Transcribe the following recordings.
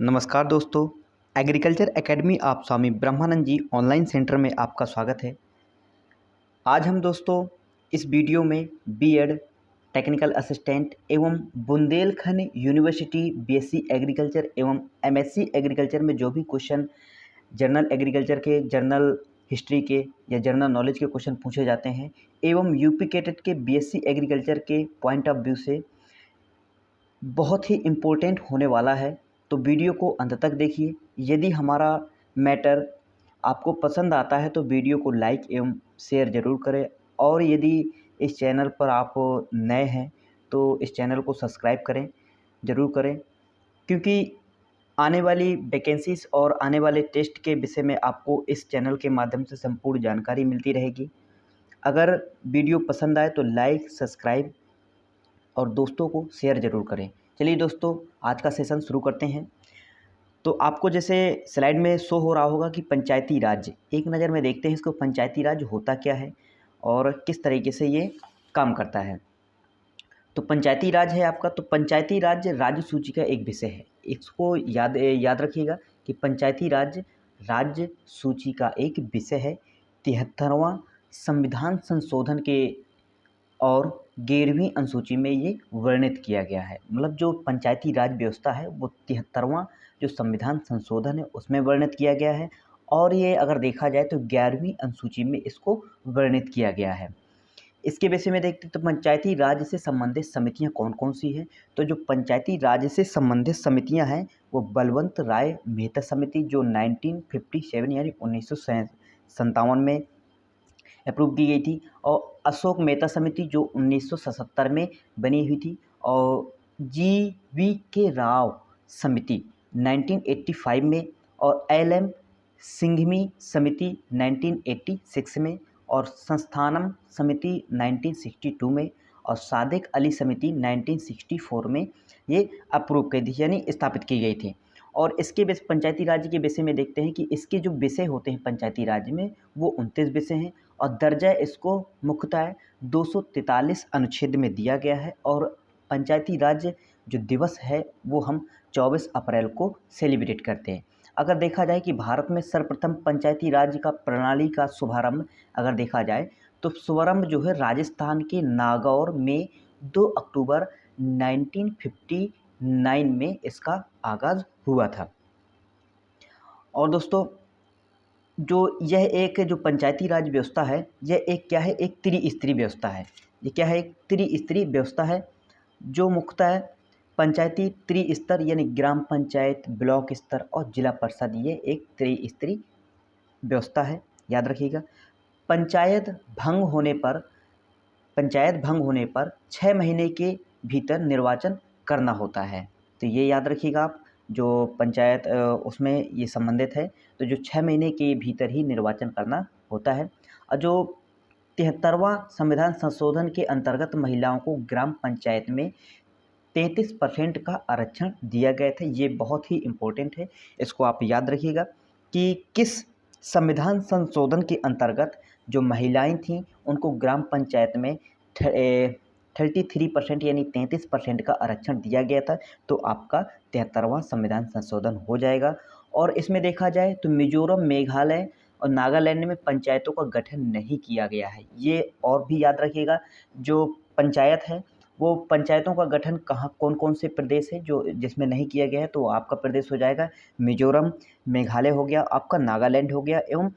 नमस्कार दोस्तों। Agriculture academy आप स्वामी ब्रह्मानंद जी ऑनलाइन सेंटर में आपका स्वागत है। आज हम दोस्तों इस वीडियो में बीएड, टेक्निकल असिस्टेंट एवं बुंदेलखंड यूनिवर्सिटी बीएससी एग्रीकल्चर एवं एमएससी एग्रीकल्चर में जो भी क्वेश्चन जनरल एग्रीकल्चर के, जनरल हिस्ट्री के या जनरल नॉलेज के क्वेश्चन पूछे जाते हैं एवं यूपी कैडेट के बीएससी एग्रीकल्चर के पॉइंट ऑफ व्यू से बहुत ही इम्पोर्टेंट होने वाला है। तो वीडियो को अंत तक देखिए। यदि हमारा मैटर आपको पसंद आता है तो वीडियो को लाइक एवं शेयर ज़रूर करें, और यदि इस चैनल पर आप नए हैं तो इस चैनल को सब्सक्राइब करें, ज़रूर करें, क्योंकि आने वाली वैकेंसीज़ और आने वाले टेस्ट के विषय में आपको इस चैनल के माध्यम से संपूर्ण जानकारी मिलती रहेगी। अगर वीडियो पसंद आए तो लाइक, सब्सक्राइब और दोस्तों को शेयर ज़रूर करें। चलिए दोस्तों, आज का सेशन शुरू करते हैं। तो आपको जैसे स्लाइड में शो हो रहा होगा कि पंचायती राज, एक नज़र में देखते हैं इसको, पंचायती राज होता क्या है और किस तरीके से ये काम करता है। तो पंचायती राज है आपका, तो पंचायती राज राज्य सूची का एक विषय है। इसको याद रखिएगा कि पंचायती राज राज्य सूची का एक विषय है। 73वां संविधान संशोधन के और 11वीं अनुसूची में ये वर्णित किया गया है। मतलब जो पंचायती राज व्यवस्था है वो 73वां जो संविधान संशोधन है उसमें वर्णित किया गया है, और ये अगर देखा जाए तो 11वीं अनुसूची में इसको वर्णित किया गया है। इसके विषय में देखते हैं तो पंचायती राज से संबंधित समितियां कौन कौन सी हैं। तो जो पंचायती राज से संबंधित समितियां हैं वो बलवंत राय मेहता समिति जो 1957 यानी 1957 में अप्रूव की गई थी, और अशोक मेहता समिति जो 1977 में बनी हुई थी, और जी.वी.के. राव समिति 1985 में, और एल.एम. सिंघमी समिति 1986 में, और संस्थानम समिति 1962 में, और सादिक अली समिति 1964 में ये अप्रूव की थी यानी स्थापित की गई थी। और इसके पंचायती राज के विषय में देखते हैं कि इसके जो विषय होते हैं पंचायती राज में वो 29 विषय हैं, और दर्जा इसको मुख्यतः 243 अनुच्छेद में दिया गया है। और पंचायती राज जो दिवस है वो हम 24 अप्रैल को सेलिब्रेट करते हैं। अगर देखा जाए कि भारत में सर्वप्रथम पंचायती राज का प्रणाली का शुभारंभ अगर देखा जाए तो शुभारंभ जो है राजस्थान के नागौर में 2 अक्टूबर 1959 में इसका आगाज़ हुआ था। और दोस्तों जो यह एक जो पंचायती राज व्यवस्था है यह एक क्या है, एक त्रिस्तरीय व्यवस्था है। ये क्या है, एक त्रिस्तरीय व्यवस्था है जो मुख्यतः पंचायती त्रिस्तर यानी ग्राम पंचायत, ब्लॉक स्तर और जिला परिषद, ये एक त्रिस्तरीय व्यवस्था है। याद रखिएगा। पंचायत भंग होने पर 6 महीने के भीतर निर्वाचन करना होता है। तो ये याद रखिएगा आप, जो पंचायत उसमें ये संबंधित है। तो जो 6 महीने के भीतर ही निर्वाचन करना होता है। और जो 73वां संविधान संशोधन के अंतर्गत महिलाओं को ग्राम पंचायत में 33% का आरक्षण दिया गया था। ये बहुत ही इम्पोर्टेंट है, इसको आप याद रखिएगा कि किस संविधान संशोधन के अंतर्गत जो महिलाएं थीं उनको ग्राम पंचायत में 33% यानी 33% का आरक्षण दिया गया था। तो आपका 73वां संविधान संशोधन हो जाएगा। और इसमें देखा जाए तो मिजोरम, मेघालय और नागालैंड में पंचायतों का गठन नहीं किया गया है। ये और भी याद रखिएगा, जो पंचायत है वो पंचायतों का गठन कहाँ कौन कौन से प्रदेश है जो जिसमें नहीं किया गया है। तो आपका प्रदेश हो जाएगा मिजोरम, मेघालय हो गया, आपका नागालैंड हो गया, एवं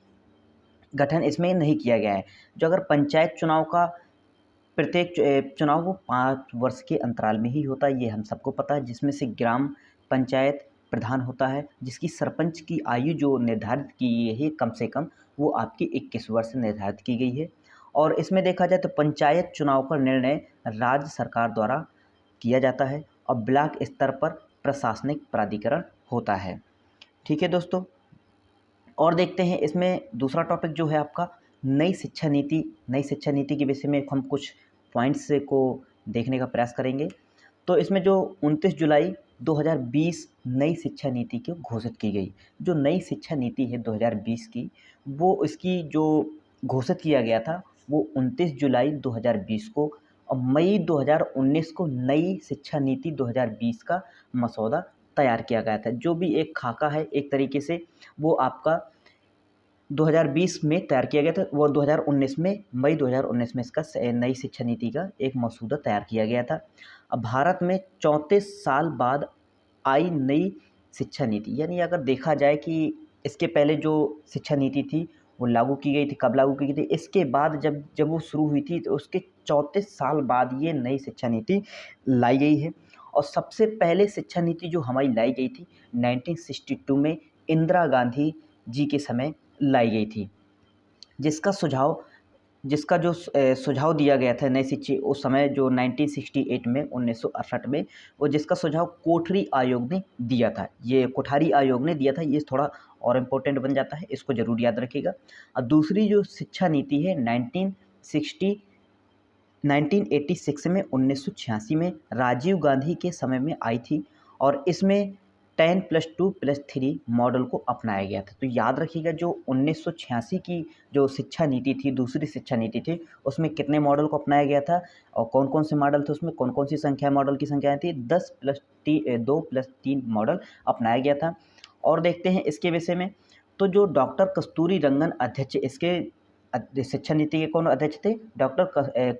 गठन इसमें नहीं किया गया है। जो अगर पंचायत चुनाव का प्रत्येक चुनाव वो 5 वर्ष के अंतराल में ही होता है, ये हम सबको पता है, जिसमें से ग्राम पंचायत प्रधान होता है जिसकी सरपंच की आयु जो निर्धारित की गई है कम से कम वो आपकी 21 वर्ष निर्धारित की गई है। और इसमें देखा जाए तो पंचायत चुनाव का निर्णय राज्य सरकार द्वारा किया जाता है, और ब्लॉक स्तर पर प्रशासनिक प्राधिकरण होता है। ठीक है दोस्तों, और देखते हैं इसमें दूसरा टॉपिक जो है आपका नई शिक्षा नीति। नई शिक्षा नीति के विषय में हम कुछ पॉइंट्स को देखने का प्रयास करेंगे। तो इसमें जो 29 जुलाई 2020 नई शिक्षा नीति की घोषित की गई। जो नई शिक्षा नीति है 2020 की, वो इसकी जो घोषित किया गया था वो 29 जुलाई 2020 को, और मई 2019 को नई शिक्षा नीति 2020 का मसौदा तैयार किया गया था। जो भी एक खाका है एक तरीके से वो आपका 2020 में तैयार किया गया था, वो 2019 में मई 2019 में इसका नई शिक्षा नीति का एक मसौदा तैयार किया गया था। अब भारत में 34 साल बाद आई नई शिक्षा नीति, यानी अगर देखा जाए कि इसके पहले जो शिक्षा नीति थी वो लागू की गई थी, कब लागू की गई थी, इसके बाद जब जब वो शुरू हुई थी तो उसके 34 साल बाद ये नई शिक्षा नीति लाई गई है। और सबसे पहले शिक्षा नीति जो हमारी लाई गई थी 1962 में इंदिरा गांधी जी के समय लाई गई थी, जिसका जो सुझाव दिया गया था नई शिक्षा उस समय जो 1968 में 1968 में, वो जिसका सुझाव कोठरी आयोग ने दिया था, ये कोठारी आयोग ने दिया था। ये थोड़ा और इम्पोर्टेंट बन जाता है, इसको ज़रूर याद रखिएगा। और दूसरी जो शिक्षा नीति है 1986 में 1986 में राजीव गांधी के समय में आई थी, और इसमें 10+2+3 मॉडल को अपनाया गया था। तो याद रखिएगा जो 1986 की जो शिक्षा नीति थी, दूसरी शिक्षा नीति थी, उसमें कितने मॉडल को अपनाया गया था और कौन कौन से मॉडल थे, उसमें कौन कौन सी संख्या मॉडल की संख्याएँ थी, 2+3 मॉडल अपनाया गया था। और देखते हैं इसके विषय में, तो जो डॉक्टर कस्तूरी रंगन अध्यक्ष, इसके शिक्षा नीति के कौन अध्यक्ष थे, डॉक्टर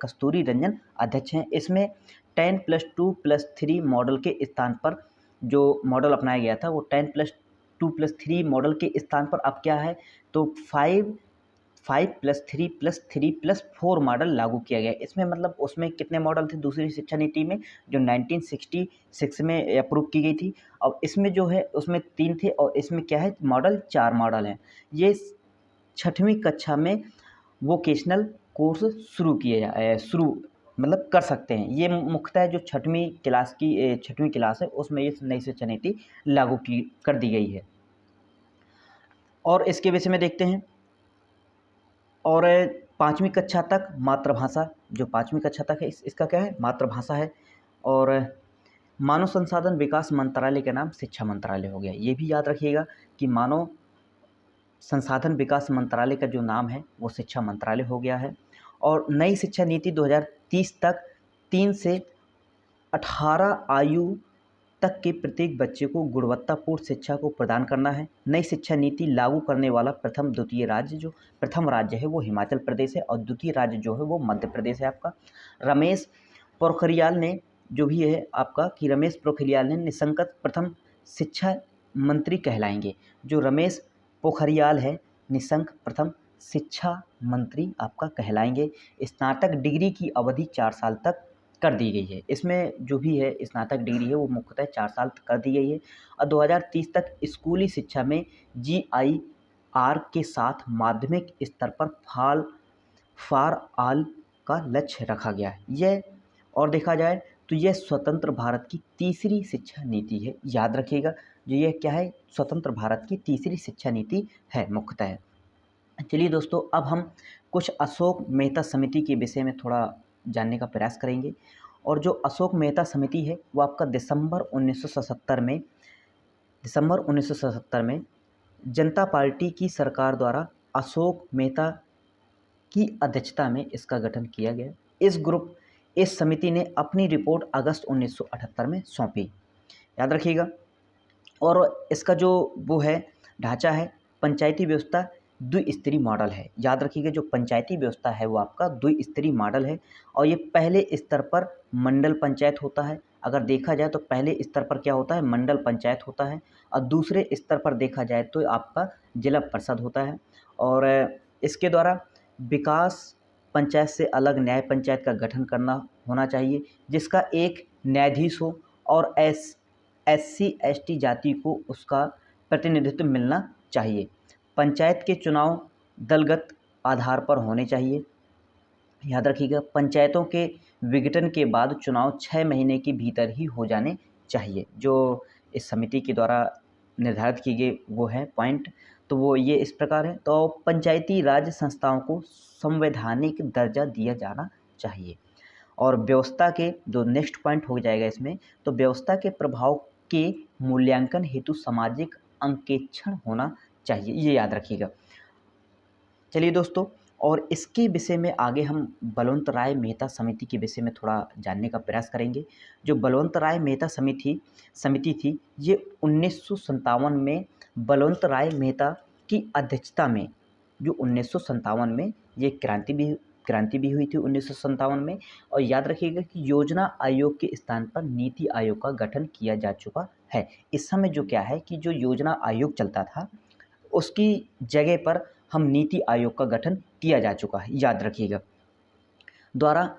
कस्तूरी रंजन अध्यक्ष हैं। इसमें 10+2+3 मॉडल के स्थान पर जो मॉडल अपनाया गया था वो 10+2+3 मॉडल के स्थान पर अब क्या है, तो 5+3+3+4 मॉडल लागू किया गया। इसमें मतलब उसमें कितने मॉडल थे दूसरी शिक्षा नीति में जो 1966 में अप्रूव की गई थी, और इसमें जो है उसमें 3 थे और इसमें क्या है मॉडल 4 मॉडल हैं। ये 6वीं कक्षा में वोकेशनल कोर्स शुरू मतलब कर सकते हैं। ये मुख्यतः जो 6वीं क्लास है उसमें ये नई शिक्षा नीति लागू कर दी गई है। और इसके विषय में देखते हैं। और 5वीं कक्षा तक मातृभाषा, जो 5वीं कक्षा तक है इसका क्या है, मातृभाषा है। और मानव संसाधन विकास मंत्रालय का नाम शिक्षा मंत्रालय हो गया। ये भी याद रखिएगा कि मानव संसाधन विकास मंत्रालय का जो नाम है वो शिक्षा मंत्रालय हो गया है। और नई शिक्षा नीति 2030 तक 3 से 18 आयु तक के प्रत्येक बच्चे को गुणवत्तापूर्ण शिक्षा को प्रदान करना है। नई शिक्षा नीति लागू करने वाला प्रथम राज्य है वो हिमाचल प्रदेश है, और द्वितीय राज्य जो है वो मध्य प्रदेश है आपका। रमेश पोखरियाल ने जो भी है आपका कि रमेश पोखरियाल ने निशंक प्रथम शिक्षा मंत्री कहलाएंगे। जो रमेश पोखरियाल है निशंक प्रथम शिक्षा मंत्री आपका कहलाएंगे। स्नातक डिग्री की अवधि 4 साल तक कर दी गई है। इसमें जो भी है स्नातक डिग्री है वो मुख्यतः 4 साल तक कर दी गई है। और 2030 तक स्कूली शिक्षा में GIR के साथ माध्यमिक स्तर पर फॉर ऑल का लक्ष्य रखा गया है। यह और देखा जाए तो यह स्वतंत्र भारत की तीसरी शिक्षा नीति है। याद रखिएगा जो यह क्या है, स्वतंत्र भारत की तीसरी शिक्षा नीति है मुख्यतः। चलिए दोस्तों, अब हम कुछ अशोक मेहता समिति के विषय में थोड़ा जानने का प्रयास करेंगे। और जो अशोक मेहता समिति है वो आपका दिसंबर 1977 में जनता पार्टी की सरकार द्वारा अशोक मेहता की अध्यक्षता में इसका गठन किया गया। इस समिति ने अपनी रिपोर्ट अगस्त 1978 में सौंपी। याद रखिएगा। और इसका जो वो है ढांचा है, पंचायती व्यवस्था द्विस्तरीय मॉडल है। याद रखिएगा जो पंचायती व्यवस्था है वो आपका द्विस्तरीय मॉडल है। और ये पहले स्तर पर मंडल पंचायत होता है। अगर देखा जाए तो पहले स्तर पर क्या होता है, मंडल पंचायत होता है, और दूसरे स्तर पर देखा जाए तो आपका जिला परिषद होता है। और इसके द्वारा विकास पंचायत से अलग न्याय पंचायत का गठन करना होना चाहिए, जिसका एक न्यायाधीश हो, और SC ST जाति को उसका प्रतिनिधित्व मिलना चाहिए। पंचायत के चुनाव दलगत आधार पर होने चाहिए। याद रखिएगा पंचायतों के विघटन के बाद चुनाव 6 महीने के भीतर ही हो जाने चाहिए। जो इस समिति के द्वारा निर्धारित किए गए वो है पॉइंट, तो वो ये इस प्रकार है। तो पंचायती राज संस्थाओं को संवैधानिक दर्जा दिया जाना चाहिए। और व्यवस्था के जो नेक्स्ट पॉइंट हो जाएगा इसमें, तो व्यवस्था के प्रभाव के मूल्यांकन हेतु सामाजिक अंकेक्षण होना चाहिए। ये याद रखिएगा। चलिए दोस्तों, और इसके विषय में आगे हम बलवंत राय मेहता समिति के विषय में थोड़ा जानने का प्रयास करेंगे। जो बलवंत राय मेहता समिति थी, ये 1957 में बलवंत राय मेहता की अध्यक्षता में, जो 1957 में ये क्रांति भी हुई थी 1957 में। और याद रखिएगा कि योजना आयोग के स्थान पर नीति आयोग का गठन किया जा चुका है। इस समय जो क्या है कि जो योजना आयोग चलता था उसकी जगह पर हम नीति आयोग का गठन किया जा चुका है, याद रखिएगा। द्वारा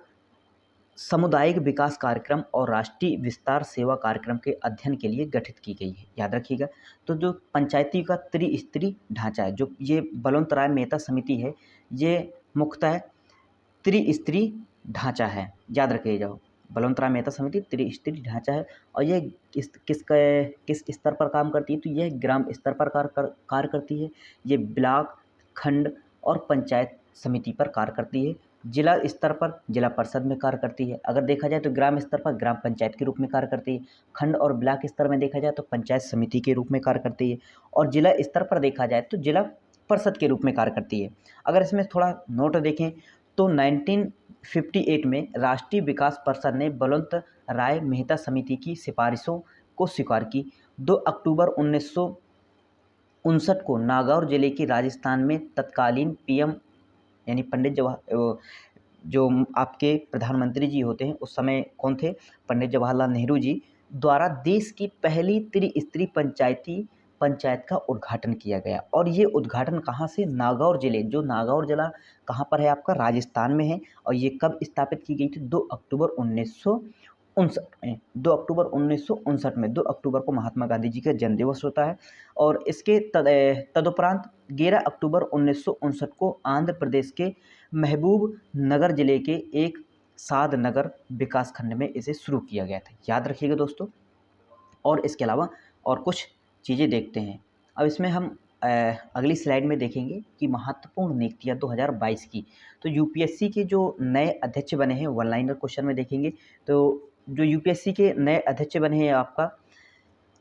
सामुदायिक विकास कार्यक्रम और राष्ट्रीय विस्तार सेवा कार्यक्रम के अध्ययन के लिए गठित की गई है, याद रखिएगा। तो जो पंचायती का त्रिस्तरीय ढांचा है, जो ये बलवंत राय मेहता समिति है, ये मुख्यतः त्रिस्तरीय ढांचा है, याद रखिएगा। बलवंत राय मेहता समिति त्रिस्तरीय ढांचा है और ये किस स्तर पर काम करती है, तो यह ग्राम स्तर पर कार्य करती है। ये ब्लॉक, खंड और पंचायत समिति पर कार्य करती है। जिला स्तर पर जिला परिषद में कार्य करती है। अगर देखा जाए तो ग्राम स्तर पर ग्राम पंचायत के रूप में कार्य करती है। खंड और ब्लॉक स्तर में देखा जाए तो पंचायत समिति के रूप में कार्य करती है। और जिला स्तर पर देखा जाए तो जिला परिषद के रूप में कार्य करती है। अगर इसमें थोड़ा नोट देखें तो 1958 में राष्ट्रीय विकास परिषद ने बलवंत राय मेहता समिति की सिफारिशों को स्वीकार की। 2 अक्टूबर 1959 को नागौर जिले के राजस्थान में तत्कालीन पीएम यानी पंडित जवाहर, जो आपके प्रधानमंत्री जी होते हैं उस समय कौन थे, पंडित जवाहरलाल नेहरू जी द्वारा देश की पहली त्रिस्तरीय पंचायत का उद्घाटन किया गया। और ये उद्घाटन कहाँ से, नागौर जिले, जो नागौर जिला कहाँ पर है आपका, राजस्थान में है। और ये कब स्थापित की गई थी, 2 अक्टूबर 1959 में। 2 अक्टूबर 1959 में, 2 अक्टूबर को महात्मा गांधी जी का जन्मदिवस होता है। और इसके तदुपरांत 11 अक्टूबर 1959 को आंध्र प्रदेश के महबूब नगर जिले के एक साध नगर विकास खंड में इसे शुरू किया गया था, याद रखिएगा दोस्तों। और इसके अलावा और कुछ चीज़ें देखते हैं। अब इसमें हम अगली स्लाइड में देखेंगे कि महत्वपूर्ण नियुक्तियाँ 2022 की। तो यूपीएससी के जो नए अध्यक्ष बने हैं, वन लाइनर क्वेश्चन में देखेंगे तो जो यूपीएससी के नए अध्यक्ष बने हैं आपका,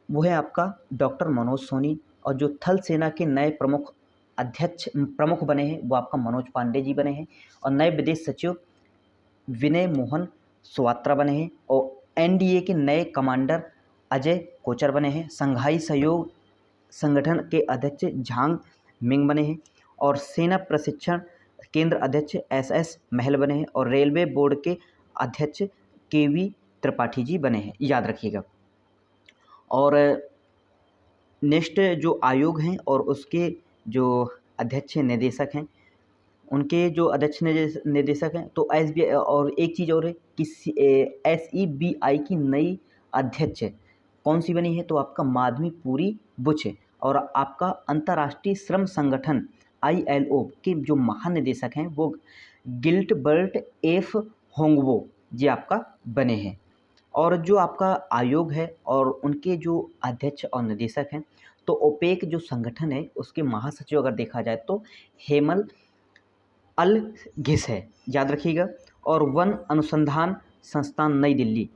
वो है आपका डॉक्टर मनोज सोनी। और जो थल सेना के नए प्रमुख बने हैं वो आपका मनोज पांडे जी बने हैं। और नए विदेश सचिव विनय मोहन स्वात्रा बने हैं। और एनडीए के नए कमांडर अजय कोचर बने हैं। संघाई सहयोग संगठन के अध्यक्ष झांग मिंग बने हैं। और सेना प्रशिक्षण केंद्र अध्यक्ष एसएस महल बने हैं। और रेलवे बोर्ड के अध्यक्ष केवी त्रिपाठी जी बने हैं, याद रखिएगा। और नेक्स्ट जो आयोग हैं और उसके जो अध्यक्ष निदेशक हैं, उनके जो अध्यक्ष निदेशक हैं, तो एसबीआई, और एक चीज़ और है कि एसईबीआई की नई अध्यक्ष कौन सी बनी है, तो आपका माधवीपुरी बुच है। और आपका अंतर्राष्ट्रीय श्रम संगठन आईएलओ के जो महानिदेशक हैं वो गिल्टबर्ट एफ होंगवो जी आपका बने हैं। और जो आपका आयोग है और उनके जो अध्यक्ष और निदेशक हैं, तो ओपेक जो संगठन है उसके महासचिव अगर देखा जाए तो हेमल अल घिस है, याद रखिएगा। और वन अनुसंधान संस्थान नई दिल्ली,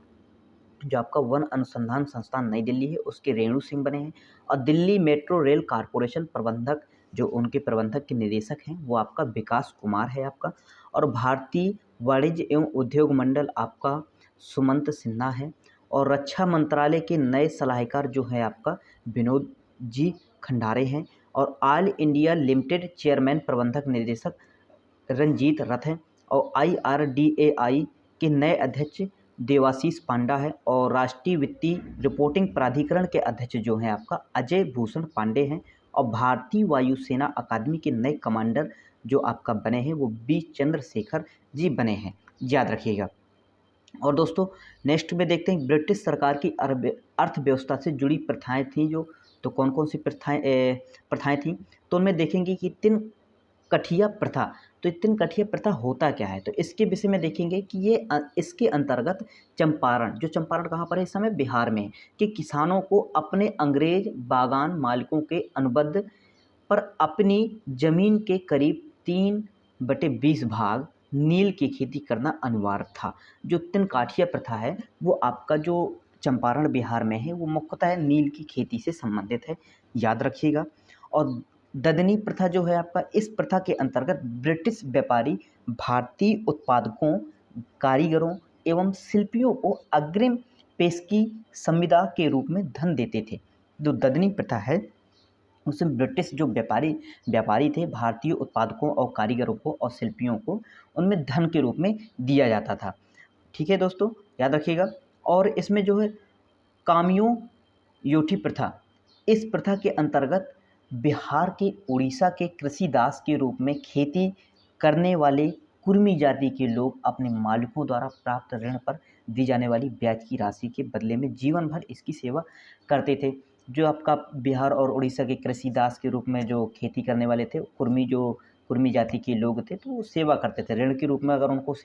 जो आपका वन अनुसंधान संस्थान नई दिल्ली है, उसके रेणु सिंह बने हैं। और दिल्ली मेट्रो रेल कारपोरेशन प्रबंधक, जो उनके प्रबंधक के निदेशक हैं वो आपका विकास कुमार है आपका। और भारतीय वाणिज्य एवं उद्योग मंडल आपका सुमंत सिन्हा है। और रक्षा मंत्रालय के नए सलाहकार जो है आपका विनोद जी खंडारे हैं। और ऑल इंडिया लिमिटेड चेयरमैन प्रबंधक निदेशक रंजीत रथ हैं। और IRDAI के नए अध्यक्ष देवाशीष पांडा है। और राष्ट्रीय वित्तीय रिपोर्टिंग प्राधिकरण के अध्यक्ष जो हैं आपका अजय भूषण पांडे हैं। और भारतीय वायुसेना अकादमी के नए कमांडर जो आपका बने हैं वो बी चंद्रशेखर जी बने हैं, याद रखिएगा। और दोस्तों नेक्स्ट में देखते हैं ब्रिटिश सरकार की अर्थव्यवस्था से जुड़ी प्रथाएं थी जो, तो कौन कौन सी प्रथाएं थी, तो उनमें देखेंगे कि तीन कठिया प्रथा। तो तीन कठिया प्रथा होता क्या है, तो इसके विषय में देखेंगे कि ये इसके अंतर्गत चंपारण, जो चंपारण कहाँ पर है इस समय, बिहार में, कि किसानों को अपने अंग्रेज बागान मालिकों के अनुबंध पर अपनी जमीन के करीब 3/20 भाग नील की खेती करना अनिवार्य था। जो तीन काठिया प्रथा है वो आपका जो चंपारण बिहार में है वो मुख्यतः नील की खेती से संबंधित है, याद रखिएगा। और ददनी प्रथा जो है आपका, इस प्रथा के अंतर्गत ब्रिटिश व्यापारी भारतीय उत्पादकों, कारीगरों एवं शिल्पियों को अग्रिम पेशगी संविदा के रूप में धन देते थे। जो ददनी प्रथा है उसमें ब्रिटिश जो व्यापारी थे, भारतीय उत्पादकों और कारीगरों को और शिल्पियों को उनमें धन के रूप में दिया जाता था। ठीक है दोस्तों, याद रखिएगा। और इसमें जो है कामियों योठी प्रथा, इस प्रथा के अंतर्गत बिहार के, उड़ीसा के कृषिदास के रूप में खेती करने वाले कुर्मी जाति के लोग अपने मालिकों द्वारा प्राप्त ऋण पर दी जाने वाली ब्याज की राशि के बदले में जीवन भर इसकी सेवा करते थे। जो आपका बिहार और उड़ीसा के कृषिदास के रूप में जो खेती करने वाले थे, कुर्मी जाति के लोग थे, तो वो सेवा करते थे ऋण के रूप में। अगर उनको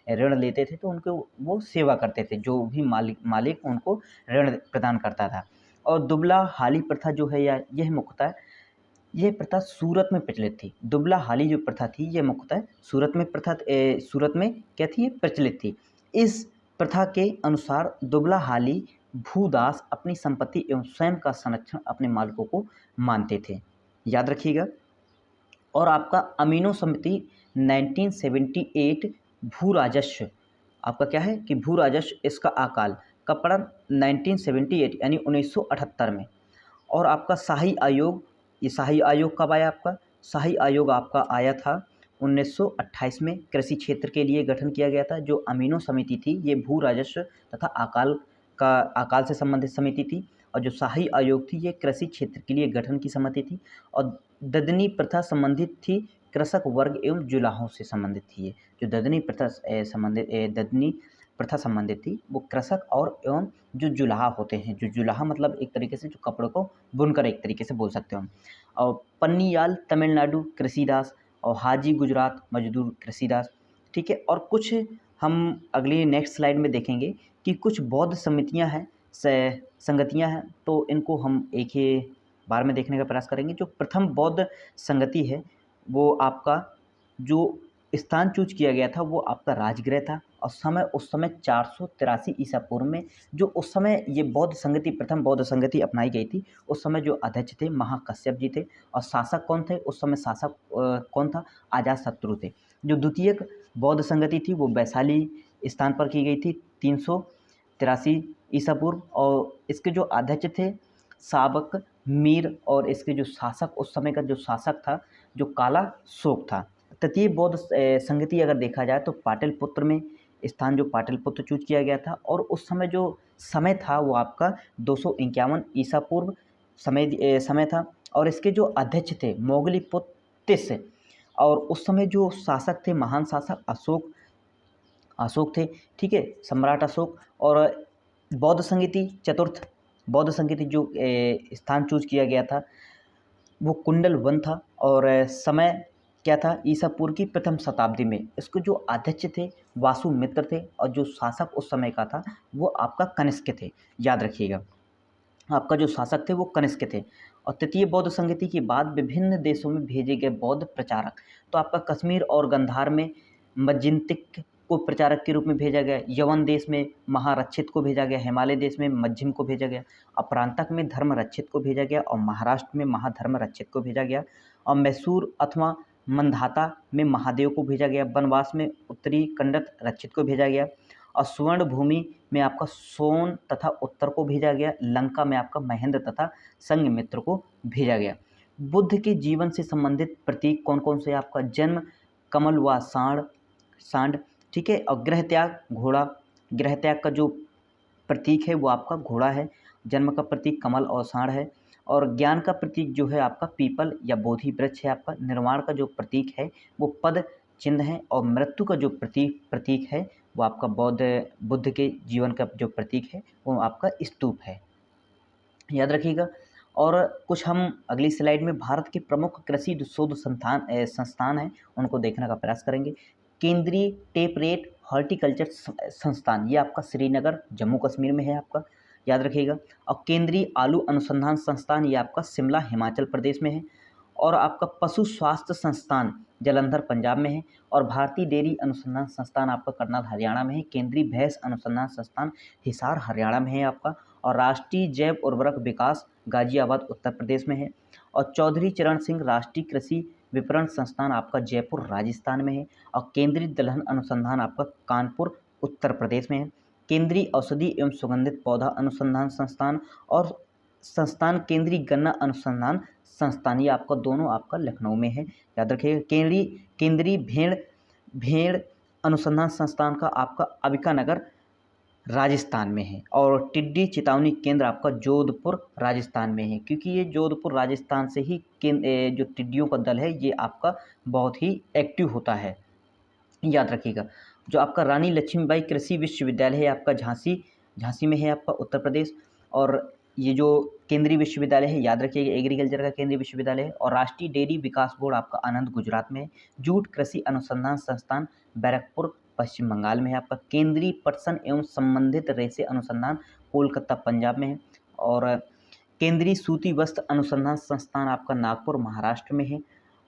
ऋण लेते थे तो उनको वो सेवा करते थे, जो भी मालिक उनको ऋण प्रदान करता था। और दुबला हाली प्रथा जो है, या यह मुख्यतः यह प्रथा सूरत में प्रचलित थी। दुबला हाली जो प्रथा थी यह मुख्यतः सूरत में क्या थी, ये प्रचलित थी। इस प्रथा के अनुसार दुबला हाली भूदास अपनी संपत्ति एवं स्वयं का संरक्षण अपने मालिकों को मानते थे। याद रखिएगा। और आपका अमीनो समिति 1978 भू राजस्व, आपका क्या है कि भू राजस्व, इसका अकाल कब पड़ा, 1978 यानी 1978 में। और आपका शाही आयोग, ये शाही आयोग कब आया आपका, शाही आयोग आपका आया था 1928 में। कृषि क्षेत्र के लिए गठन किया गया था। जो अमीनो समिति थी ये भू राजस्व तथा अकाल से संबंधित समिति थी। और जो शाही आयोग थी ये कृषि क्षेत्र के लिए गठन की समिति थी। और ददनी प्रथा संबंधित थी कृषक वर्ग एवं जुलाहों से संबंधित थी। ये जो ददनी प्रथा संबंधित थी वो कृषक और एवं जो जुलाहा होते हैं, जो जुलाहा मतलब एक तरीके से जो कपड़ों को बुनकर, एक तरीके से बोल सकते हो हम। और पन्नीयाल तमिलनाडु कृषिदास और हाजी गुजरात मजदूर कृषिदास। ठीक है। और कुछ हम अगली नेक्स्ट स्लाइड में देखेंगे कि कुछ बौद्ध समितियां हैं, संगतियां हैं, तो इनको हम एक ही बार में देखने का प्रयास करेंगे। जो प्रथम बौद्ध संगति है वो आपका जो स्थान चूज किया गया था वो आपका राजगृह था। और उस समय 483 ईसा पूर्व में, जो उस समय ये प्रथम बौद्ध संगति अपनाई गई थी, उस समय जो अध्यक्ष थे महाकश्यप जी थे। और शासक कौन थे उस समय, शासक कौन था, अजातशत्रु थे। जो द्वितीय बौद्ध संगति थी वो वैशाली स्थान पर की गई थी 383 ईसा पूर्व। और इसके जो अध्यक्ष थे साबक मीर, और इसके जो शासक, उस समय का जो शासक था जो काला शोक था। तृतीय बौद्ध संगति अगर देखा जाए तो पाटलिपुत्र में स्थान, जो पाटलिपुत्र चूज किया गया था। और उस समय जो समय था वो आपका 251 ईसा पूर्व समय था। और इसके जो अध्यक्ष थे मोगलीपुत्र तिस। और उस समय जो शासक थे, महान शासक अशोक थे। ठीक है, सम्राट अशोक। और चतुर्थ बौद्ध संगीति जो स्थान चूज किया गया था वो कुंडल वन था। और समय क्या था, ईसा पूर्व की प्रथम शताब्दी में। इसके जो अध्यक्ष थे वासुमित्र थे। और जो शासक उस समय का था वो आपका कनिष्क थे। याद रखिएगा, आपका जो शासक थे वो कनिष्क थे। और तृतीय बौद्ध संगति के बाद विभिन्न देशों में भेजे गए बौद्ध प्रचारक, तो आपका कश्मीर और गंधार में मज्जिन्तिक को प्रचारक के रूप में भेजा गया, यवन देश में महारक्षित को भेजा गया, हिमालय देश में मज्जिम को भेजा गया, अपरांतक में धर्मरक्षित को भेजा गया, और महाराष्ट्र में महाधर्मरक्षित को भेजा गया, और मैसूर अथवा मंधाता में महादेव को भेजा गया, बनवास में उत्तरी कंडत रक्षित को भेजा गया, और स्वर्ण भूमि में आपका सोन तथा उत्तर को भेजा गया, लंका में आपका महेंद्र तथा संघमित्र को भेजा गया। बुद्ध के जीवन से संबंधित प्रतीक कौन कौन से, आपका जन्म कमल व सांड। ठीक है। और गृह त्याग का जो प्रतीक है वो आपका घोड़ा है, जन्म का प्रतीक कमल और सांड है। और ज्ञान का प्रतीक जो है आपका पीपल या बोधि वृक्ष है आपका। निर्वाण का जो प्रतीक है वो पद चिन्ह है। और मृत्यु का जो प्रतीक है वो आपका बुद्ध के जीवन का जो प्रतीक है वो आपका स्तूप है। याद रखिएगा। और कुछ हम अगली स्लाइड में भारत के प्रमुख कृषि शोध संस्थान हैं उनको देखने का प्रयास करेंगे। केंद्रीय टेपरेट हॉर्टिकल्चर संस्थान, ये आपका श्रीनगर जम्मू कश्मीर में है आपका, याद रखिएगा। और केंद्रीय आलू अनुसंधान संस्थान, ये आपका शिमला हिमाचल प्रदेश में है। और आपका पशु स्वास्थ्य संस्थान जालंधर पंजाब में है। और भारतीय डेयरी अनुसंधान संस्थान आपका करनाल हरियाणा में है। केंद्रीय भैंस अनुसंधान संस्थान हिसार हरियाणा में है आपका। और राष्ट्रीय जैव उर्वरक विकास गाजियाबाद उत्तर प्रदेश में है। और चौधरी चरण सिंह राष्ट्रीय कृषि विपणन संस्थान आपका जयपुर राजस्थान में है। और केंद्रीय दलहन अनुसंधान आपका कानपुर उत्तर प्रदेश में है। केंद्रीय औषधि एवं सुगंधित पौधा अनुसंधान संस्थान और संस्थान केंद्रीय गन्ना अनुसंधान संस्थान, ये आपका दोनों आपका लखनऊ में है, याद रखिएगा। केंद्रीय भेड़ भेड़ अनुसंधान संस्थान का आपका अंबिकानगर राजस्थान में है। और टिड्डी चेतावनी केंद्र आपका जोधपुर राजस्थान में है, क्योंकि ये जोधपुर राजस्थान से ही जो टिड्डियों का दल है ये आपका बहुत ही एक्टिव होता है, याद रखिएगा। जो आपका रानी लक्ष्मीबाई कृषि विश्वविद्यालय है आपका झांसी में है आपका उत्तर प्रदेश। और ये जो केंद्रीय विश्वविद्यालय है याद रखिएगा, एग्रीकल्चर का केंद्रीय विश्वविद्यालय है। और राष्ट्रीय डेयरी विकास बोर्ड आपका आनंद गुजरात में है। जूट कृषि अनुसंधान संस्थान बैरकपुर पश्चिम बंगाल में है आपका। केंद्रीय पटसन एवं संबंधित रेशे अनुसंधान कोलकाता पंजाब में है। और केंद्रीय सूती वस्त्र अनुसंधान संस्थान आपका नागपुर महाराष्ट्र में है।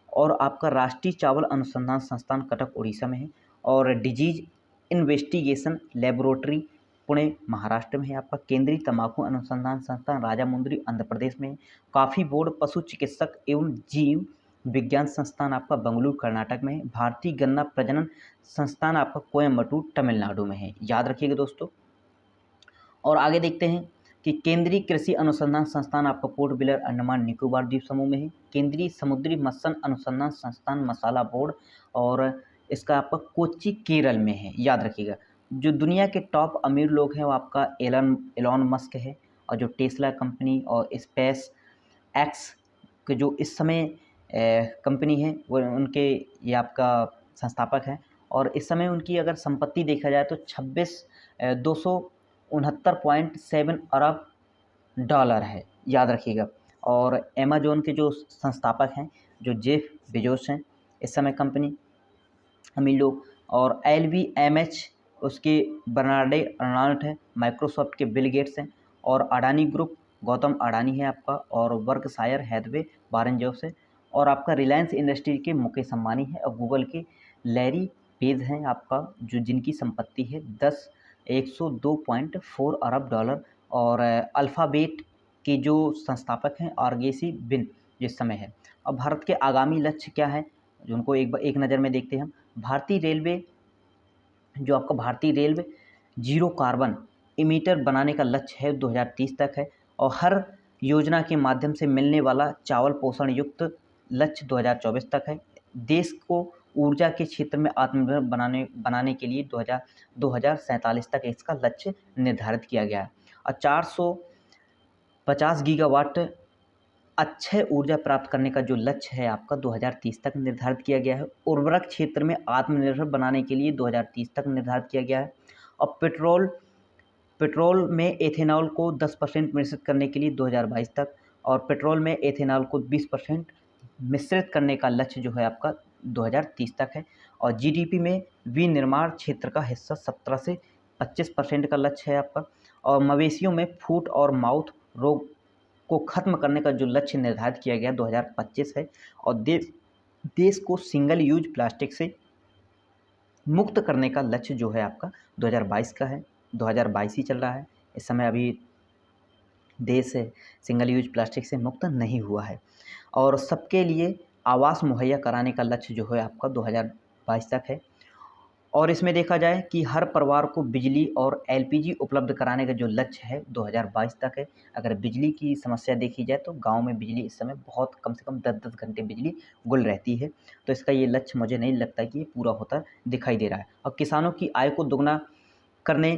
और आपका राष्ट्रीय चावल अनुसंधान संस्थान कटक उड़ीसा में है। और disease investigation laboratory Pune Maharashtra में है आपका। केंद्रीय तंबाकू अनुसंधान संस्थान राजामुंद्री आंध्र प्रदेश में है। कॉफी बोर्ड पशु चिकित्सक एवं जीव विज्ञान संस्थान आपका बंगलुरु कर्नाटक में है। भारतीय गन्ना प्रजनन संस्थान आपका कोयम्बटूर तमिलनाडु में है, याद रखिएगा दोस्तों। और आगे देखते हैं कि केंद्रीय कृषि अनुसंधान संस्थान आपका पोर्ट ब्लेयर अंडमान निकोबार द्वीप समूह में है। केंद्रीय समुद्री मत्स्य अनुसंधान संस्थान मसाला बोर्ड और इसका आपका कोच्चि केरल में है, याद रखिएगा। जो दुनिया के टॉप अमीर लोग हैं वो आपका एलॉन मस्क है। और जो टेस्ला कंपनी और स्पेस एक्स के जो इस समय कंपनी है वो उनके ये आपका संस्थापक हैं। और इस समय उनकी अगर संपत्ति देखा जाए तो 269.7 अरब डॉलर है, याद रखिएगा। और अमेजोन के जो संस्थापक हैं जो जेफ बेजोस हैं इस समय कंपनी अमीर लोग। और LVMH उसके बर्नार्डे अर्नाल्ड है। माइक्रोसॉफ्ट के बिल गेट्स हैं। और अडानी ग्रुप गौतम अडानी है आपका। और वर्कशायर हैथवे वारेन जोस है। और आपका रिलायंस इंडस्ट्री के मुकेश अंबानी है। और गूगल के लैरी पेज हैं आपका, जो जिनकी संपत्ति है 102.4 अरब डॉलर। और अल्फ़ाबेट के जो संस्थापक हैं आर्गेसी बिन जिस समय है। अब भारत के आगामी लक्ष्य क्या है जो उनको एक नज़र में देखते हैं हम। भारतीय रेलवे जो आपका भारतीय रेलवे जीरो कार्बन इमीटर बनाने का लक्ष्य है 2030 तक है। और हर योजना के माध्यम से मिलने वाला चावल पोषण युक्त लक्ष्य 2024 तक है। देश को ऊर्जा के क्षेत्र में आत्मनिर्भर बनाने के लिए 2047 तक इसका लक्ष्य निर्धारित किया गया है। और 450 गीगावाट अक्षय ऊर्जा प्राप्त करने का जो लक्ष्य है आपका 2030 तक निर्धारित किया गया है। उर्वरक क्षेत्र में आत्मनिर्भर बनाने के लिए 2030 तक निर्धारित किया गया है। और पेट्रोल में एथेनॉल को 10% मिश्रित करने के लिए 2022 तक। और पेट्रोल में एथेनॉल को 20% मिश्रित करने का लक्ष्य जो है आपका 2030 तक है। और जीडीपी में विनिर्माण क्षेत्र का हिस्सा 17 से 25% का लक्ष्य है आपका। और मवेशियों में फुट और माउथ रोग को खत्म करने का जो लक्ष्य निर्धारित किया गया 2025 है। और देश को सिंगल यूज प्लास्टिक से मुक्त करने का लक्ष्य जो है आपका 2022 का है। 2022 ही चल रहा है इस समय, अभी देश सिंगल यूज प्लास्टिक से मुक्त नहीं हुआ है। और सबके लिए आवास मुहैया कराने का लक्ष्य जो है आपका 2022 तक है। और इसमें देखा जाए कि हर परिवार को बिजली और एलपीजी उपलब्ध कराने का जो लक्ष्य है 2022 तक है। अगर बिजली की समस्या देखी जाए तो गांव में बिजली इस समय बहुत कम से कम 10-10 घंटे बिजली गुल रहती है। तो इसका ये लक्ष्य मुझे नहीं लगता कि ये पूरा होता दिखाई दे रहा है। और किसानों की आय को दोगुना करने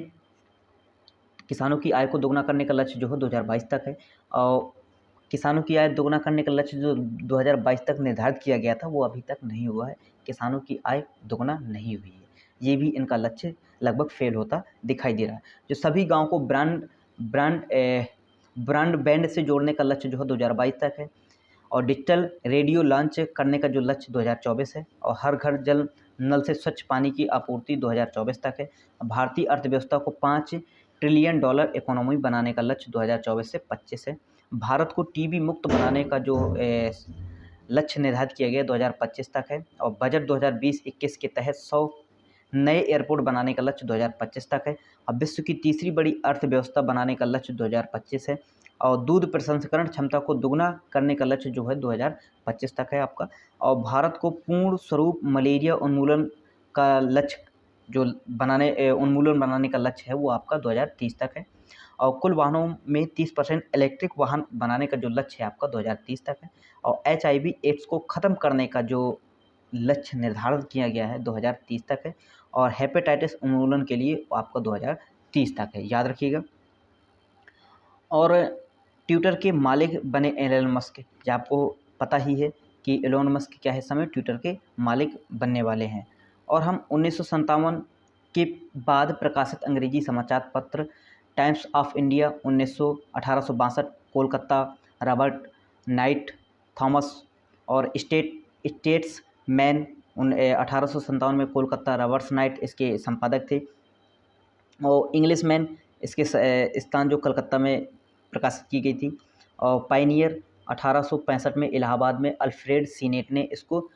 का लक्ष्य जो है 2022 तक है। और किसानों की आय दोगुना करने का लक्ष्य जो 2022 तक निर्धारित किया गया था वो अभी तक नहीं हुआ है। किसानों की आय दोगुना नहीं हुई है, ये भी इनका लक्ष्य लगभग फेल होता दिखाई दे रहा है। जो सभी गांव को ब्रॉडबैंड से जोड़ने का लक्ष्य जो है 2022 तक है। और डिजिटल रेडियो लॉन्च करने का जो लक्ष्य 2024 है। और हर घर जल नल से स्वच्छ पानी की आपूर्ति 2024 तक है। भारतीय अर्थव्यवस्था को $5 ट्रिलियन इकोनॉमी बनाने का लक्ष्य 2024 से 25 है। भारत को टीबी मुक्त बनाने का जो लक्ष्य निर्धारित किया गया 2025 तक है। और बजट 2020-21 के तहत 100 नए एयरपोर्ट बनाने का लक्ष्य 2025 तक है। और विश्व की तीसरी बड़ी अर्थव्यवस्था बनाने का लक्ष्य 2025 है। और दूध प्रसंस्करण क्षमता को दुगना करने का लक्ष्य जो है 2025 तक है आपका। और भारत को पूर्ण स्वरूप मलेरिया उन्मूलन का लक्ष्य उन्मूलन बनाने का लक्ष्य है वो आपका 2030 तक है। और कुल वाहनों में 30% इलेक्ट्रिक वाहन बनाने का जो लक्ष्य है आपका 2030 तक है। और HIV एड्स को ख़त्म करने का जो लक्ष्य निर्धारित किया गया है 2030 तक है। और हेपेटाइटिस उन्मूलन के लिए आपका 2030 तक है, याद रखिएगा। और ट्विटर के मालिक बने एलन मस्क, जो आपको पता ही है कि एलन मस्क क्या है, समय ट्विटर के मालिक बनने वाले हैं। और हम 1957 के बाद प्रकाशित अंग्रेजी समाचार पत्र times of India 1862 Kolkata, Robert night Thomas और स्टेट्समैन 1857 में कोलकाता, रॉबर्ट नाइट इसके संपादक थे। और इंग्लिशमैन इसके स्थान जो कलकत्ता में प्रकाशित की गई थी। और पायनियर 1865 में इलाहाबाद में अल्फ्रेड सीनेट ने इसको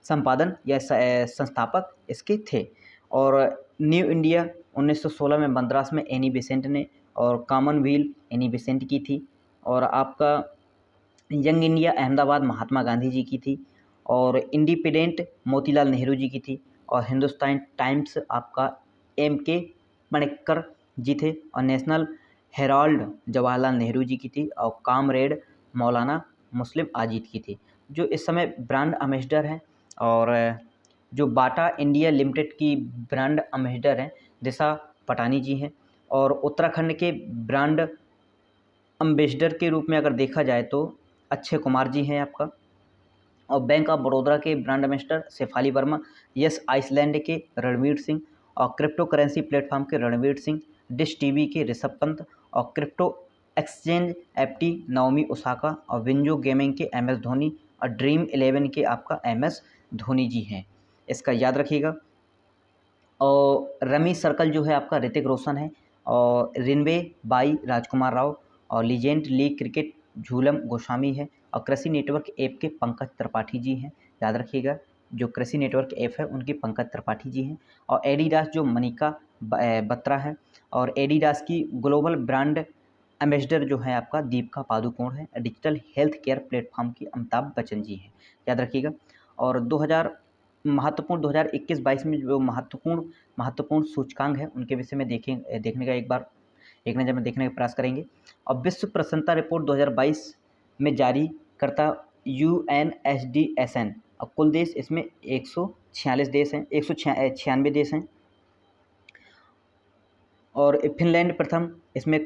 संपादन या संस्थापक इसके थे। और न्यू इंडिया 1916 में मद्रास में एनी बेसेंट ने, और कॉमनवेल्थ एनी बेसेंट की थी। और आपका यंग इंडिया अहमदाबाद महात्मा गांधी जी की थी। और इंडिपेंडेंट मोतीलाल नेहरू जी की थी। और हिंदुस्तान टाइम्स आपका MK मणिक्कर जी थे। और नेशनल हेराल्ड जवाहरलाल नेहरू जी की थी। और कामरेड मौलाना मुस्लिम आजिद की थी, जो इस समय ब्रांड एम्बेसडर हैं। और जो बाटा इंडिया लिमिटेड की ब्रांड एम्बेसडर हैं दिशा पटानी जी हैं। और उत्तराखंड के ब्रांड एम्बेसडर के रूप में अगर देखा जाए तो अक्षय कुमार जी हैं आपका। और बैंक ऑफ बड़ौदा के brand ambassador Shefali Verma, yes island के रणवीर सिंह, और क्रिप्टो करेंसी प्लेटफॉर्म के रणवीर सिंह, डिश टीवी के ऋषभ पंत, और crypto exchange FT Naomi Osaka, और विंजो गेमिंग के MS धोनी, और ड्रीम 11 के आपका MS धोनी जी हैं, इसका याद रखिएगा। और रमी सर्कल जो है आपका ऋतिक रोशन है। और रिनवे बाई राजकुमार राव, और लीजेंड लीग क्रिकेट झूलम गोस्वामी है। और कृषि नेटवर्क ऐप के पंकज त्रिपाठी जी हैं, याद रखिएगा। जो कृषि नेटवर्क ऐप है उनकी पंकज त्रिपाठी जी हैं। और एडिडास जो मनिका बत्रा है। और एडिडास की ग्लोबल ब्रांड एम्बेसडर जो है आपका दीपिका पादुकोण है। डिजिटल हेल्थ केयर प्लेटफॉर्म की अमिताभ बच्चन जी हैं, याद रखिएगा। और 2021-22 में जो महत्वपूर्ण सूचकांक है उनके विषय में देखने का एक नज़र में देखने का प्रयास करेंगे। और विश्व प्रसन्नता रिपोर्ट 2022 में जारी करता UNSDSN, और कुल देश इसमें 146 देश हैं, 196 देश हैं। और फिनलैंड प्रथम, इसमें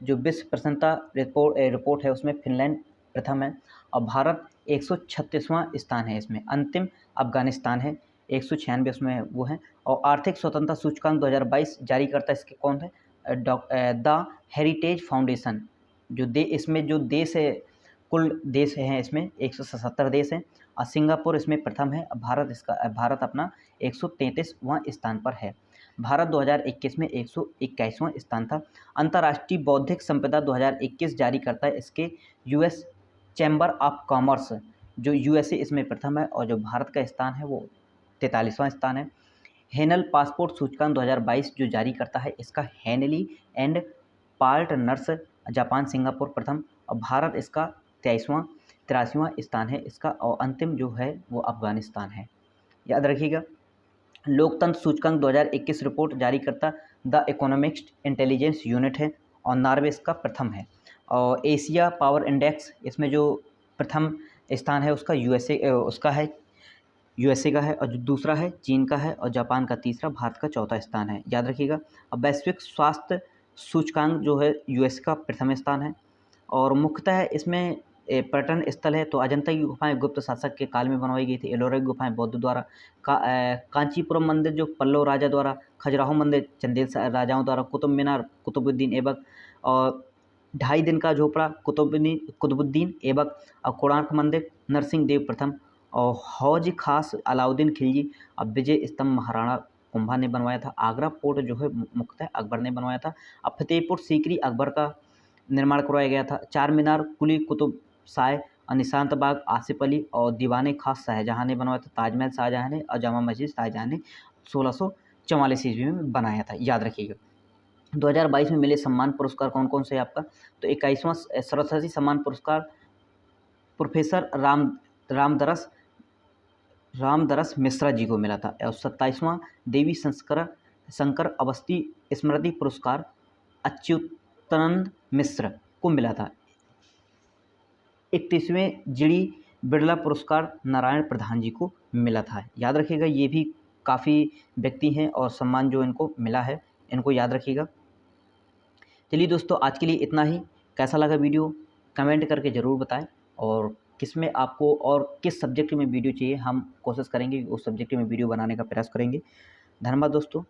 जो विश्व प्रसन्नता रिपोर्ट है उसमें फिनलैंड प्रथम है। और भारत 136वां स्थान है, इसमें अंतिम अफगानिस्तान है, 196 उसमें वो है। और आर्थिक स्वतंत्रता सूचकांक 2022 जारी करता है इसके कौन है, द हेरिटेज फाउंडेशन। इसमें जो देश है, कुल देश हैं इसमें 177 देश हैं। और सिंगापुर इसमें प्रथम है। भारत अपना 133वां स्थान पर है। भारत 2021 में 121वां स्थान था। अंतर्राष्ट्रीय बौद्धिक संपदा 2021 जारी करता है इसके US चैम्बर ऑफ कॉमर्स, जो USA इसमें प्रथम है। और जो भारत का स्थान है वो 43वां स्थान है। हेनल पासपोर्ट सूचकांक 2022 जो जारी करता है इसका Henley and partners Japan Singapore प्रथम, और भारत इसका 83वां स्थान है इसका। और अंतिम जो है वो अफगानिस्तान है, याद रखिएगा। लोकतंत्र सूचकांक 2021 रिपोर्ट जारी करता द इकोनॉमिक्स इंटेलिजेंस यूनिट है, और नॉर्वे इसका प्रथम है। और एशिया पावर इंडेक्स इसमें जो प्रथम स्थान है उसका USA का है। और जो दूसरा है चीन का है। और जापान का तीसरा, भारत का चौथा स्थान है, याद रखिएगा। अब वैश्विक स्वास्थ्य सूचकांक जो है US का प्रथम स्थान है। और मुख्यतः इसमें पर्यटन स्थल है तो अजंता की गुफाएं गुप्त शासक के काल में बनवाई गई थी। एलोरा की गुफाएं बौद्ध द्वारा, कांचीपुरम मंदिर जो पल्लव राजा द्वारा, खजुराहो मंदिर चंदेल राजाओं द्वारा, कुतुब मीनार कुतुबुद्दीन ऐबक, और 2.5 दिन का झोपड़ा कुतुबुद्दीन ऐबक, और कोणार्क मंदिर नरसिंह देव प्रथम, और हौज खास अलाउद्दीन खिलजी। अब विजय स्तंभ महाराणा कुंभा ने बनवाया था। आगरा फोर्ट जो है मुख्यतः अकबर ने बनवाया था। अब फतेहपुर सीकरी अकबर का निर्माण करवाया गया था। चार मीनार कुली कुतुब शाह, और निशांत बाग आसिफ अली, और दीवाने खास शाहजहाँ ने बनवाया था। ताजमहल शाहजहाँ ने, और जामा मस्जिद शाहजहाँ ने 1644 ईस्वी में बनाया था, याद रखिएगा। 2022 में मिले सम्मान पुरस्कार कौन कौन से आपका? तो 21वां सरस्वती सम्मान पुरस्कार प्रोफेसर रामदरस मिश्रा जी को मिला था, और 27वां देवी शंकर अवस्थी स्मृति पुरस्कार अच्युतानंद मिश्र को मिला था। 31वें जीडी बिरला पुरस्कार नारायण प्रधान जी को मिला था। याद रखिएगा, ये भी काफ़ी व्यक्ति हैं और सम्मान जो इनको मिला है, इनको याद रखिएगा। चलिए दोस्तों, आज के लिए इतना ही। कैसा लगा वीडियो कमेंट करके ज़रूर बताएं, और किसमें आपको और किस सब्जेक्ट में वीडियो चाहिए, हम कोशिश करेंगे उस सब्जेक्ट में वीडियो बनाने का प्रयास करेंगे। धन्यवाद दोस्तों।